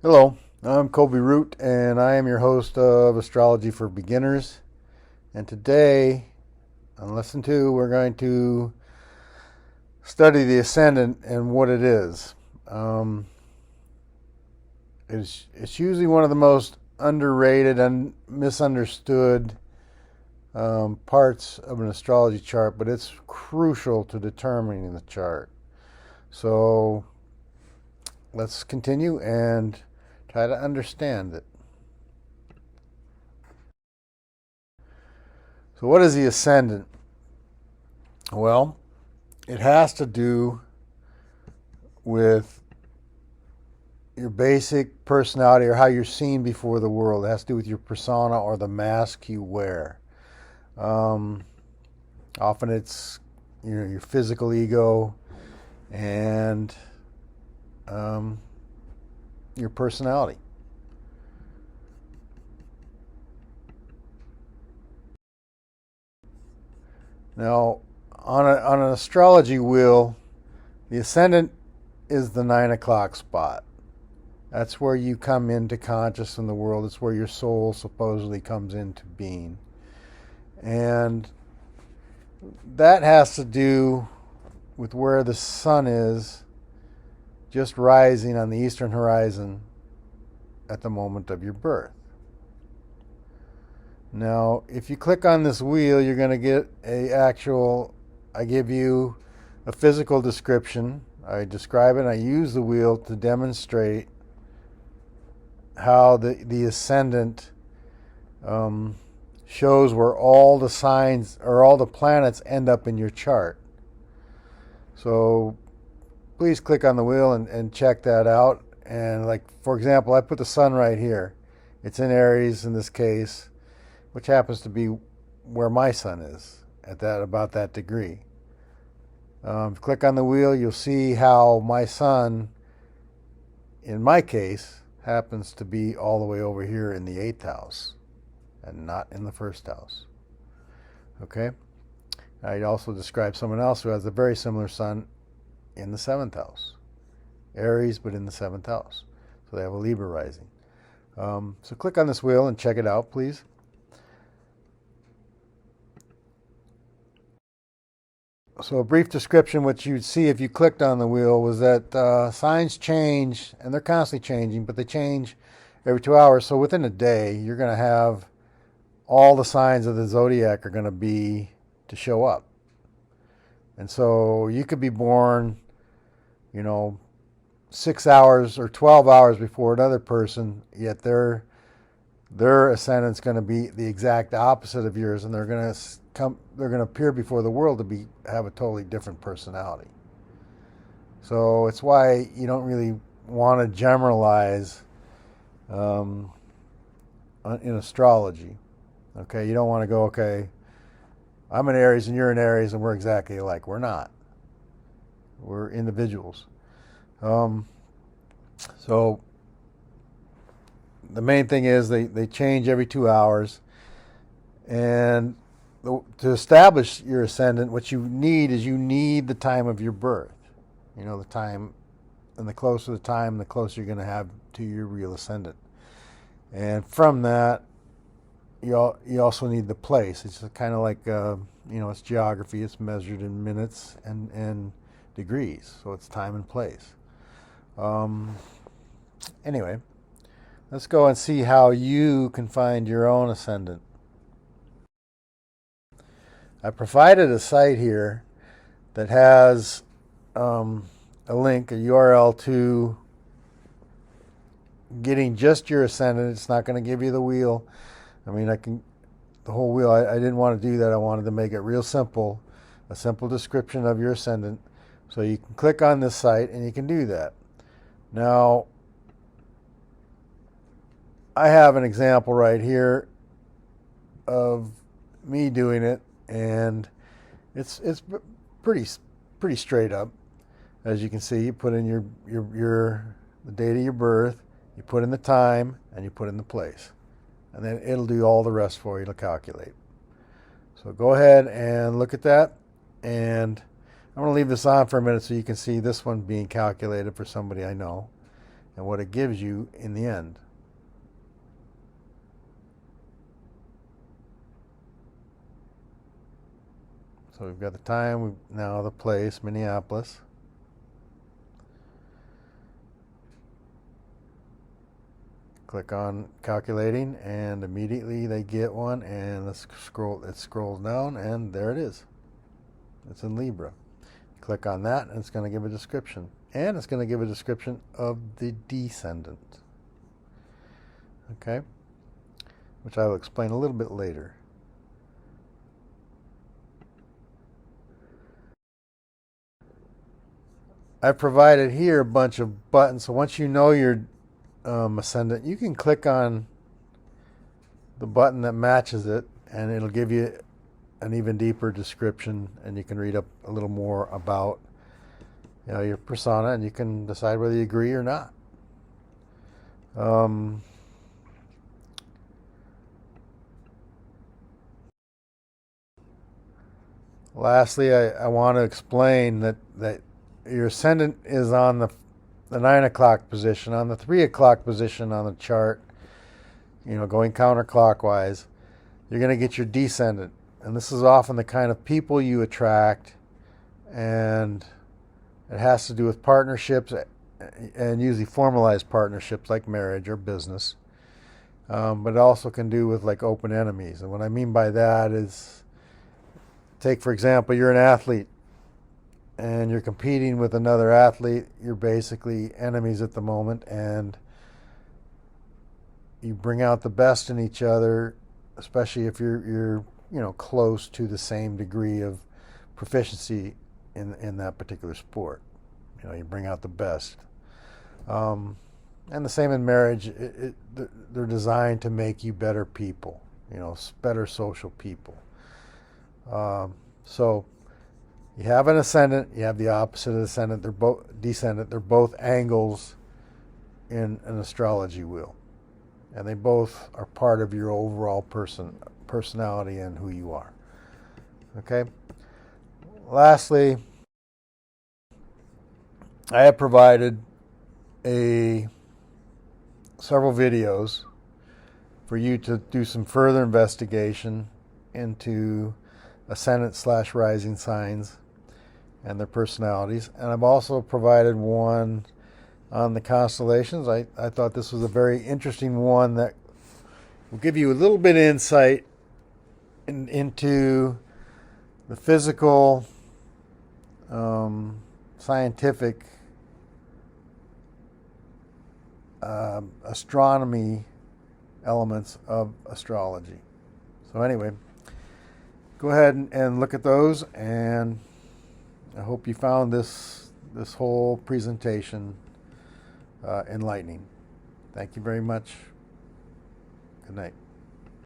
Hello, I'm Kobe Root, and I am your host of Astrology for Beginners. And today, on Lesson 2, we're going to study the ascendant and what it is. It's usually one of the most underrated and misunderstood parts of an astrology chart, but it's crucial to determining the chart. So let's continue and try to understand it. So, what is the ascendant? Well, it has to do with your basic personality or how you're seen before the world. It has to do with your persona or the mask you wear. Um, Often it's your physical ego and your personality. Now, on an astrology wheel, the ascendant is the 9 o'clock spot. That's where you come into conscious in the world. It's where your soul supposedly comes into being. And that has to do with where the sun is just rising on the eastern horizon at the moment of your birth. Now, if you click on this wheel, you're going to get I give you a physical description. I describe it, and I use the wheel to demonstrate how the ascendant shows where all the signs or all the planets end up in your chart. So please click on the wheel and check that out. And like, for example, I put the sun right here. It's in Aries in this case, which happens to be where my sun is at about that degree. Click on the wheel, you'll see how my sun, in my case, happens to be all the way over here in the 8th house and not in the 1st house. Okay? I also describe someone else who has a very similar sun in the 7th house. Aries, but in the 7th house. So they have a Libra rising. So click on this wheel and check it out, please. So a brief description, what you'd see if you clicked on the wheel, was that signs change, and they're constantly changing, but they change every 2 hours. So within a day, you're going to have all the signs of the zodiac are going to be to show up. And so you could be born, 6 hours or 12 hours before another person, yet their ascendant's going to be the exact opposite of yours, and they're going to appear before the world to have a totally different personality. So it's why you don't really want to generalize in astrology. Okay, you don't want to go, okay, I'm an Aries and you're an Aries and we're exactly alike. We're not. We're individuals. So the main thing is they change every 2 hours. And to establish your ascendant, what you need is the time of your birth. The time, and the closer the time, the closer you're going to have to your real ascendant. And from that, you also need the place. It's kind of like, it's geography. It's measured in minutes and degrees. So it's time and place. Anyway, let's go and see how you can find your own ascendant. I provided a site here that has a link, a URL to getting just your ascendant. It's not going to give you the wheel. The whole wheel. I didn't want to do that. I wanted to make it real simple, a simple description of your ascendant. So you can click on this site and you can do that. Now, I have an example right here of me doing it, and it's pretty straight up. As you can see, you put in the date of your birth, you put in the time, and you put in the place. And then it'll do all the rest for you to calculate. So go ahead and look at that. And I'm going to leave this on for a minute so you can see this one being calculated for somebody I know. and what it gives you in the end. So we've got the time, now the place, Minneapolis. Click on calculating, and immediately they get one, and it scrolls down, and there it is. It's in Libra. Click on that, and it's going to give a description. And it's going to give a description of the descendant. Okay? Which I will explain a little bit later. I've provided here a bunch of buttons, so once you know your ascendant, you can click on the button that matches it, and it'll give you an even deeper description, and you can read up a little more about your persona, and you can decide whether you agree or not. Lastly, I want to explain that your ascendant is on the 9 o'clock position. On the 3 o'clock position on the chart, going counterclockwise, you're going to get your descendant. And this is often the kind of people you attract, and it has to do with partnerships, and usually formalized partnerships like marriage or business. But it also can do with like open enemies. And what I mean by that is, take for example, you're an athlete and you're competing with another athlete. You're basically enemies at the moment, and you bring out the best in each other, especially if you're close to the same degree of proficiency in that particular sport. You bring out the best. And the same in marriage. They're designed to make you better people, better social people. So you have an ascendant, you have the opposite of the ascendant. They're both descendant. They're both angles in an astrology wheel, and they both are part of your overall personality and who you are. Okay. Lastly, I have provided several videos for you to do some further investigation into ascendant/rising signs and their personalities. And I've also provided one on the constellations. I thought this was a very interesting one that will give you a little bit of insight into the physical, scientific, astronomy elements of astrology. So anyway, go ahead and look at those, and I hope you found this whole presentation enlightening. Thank you very much. Good night.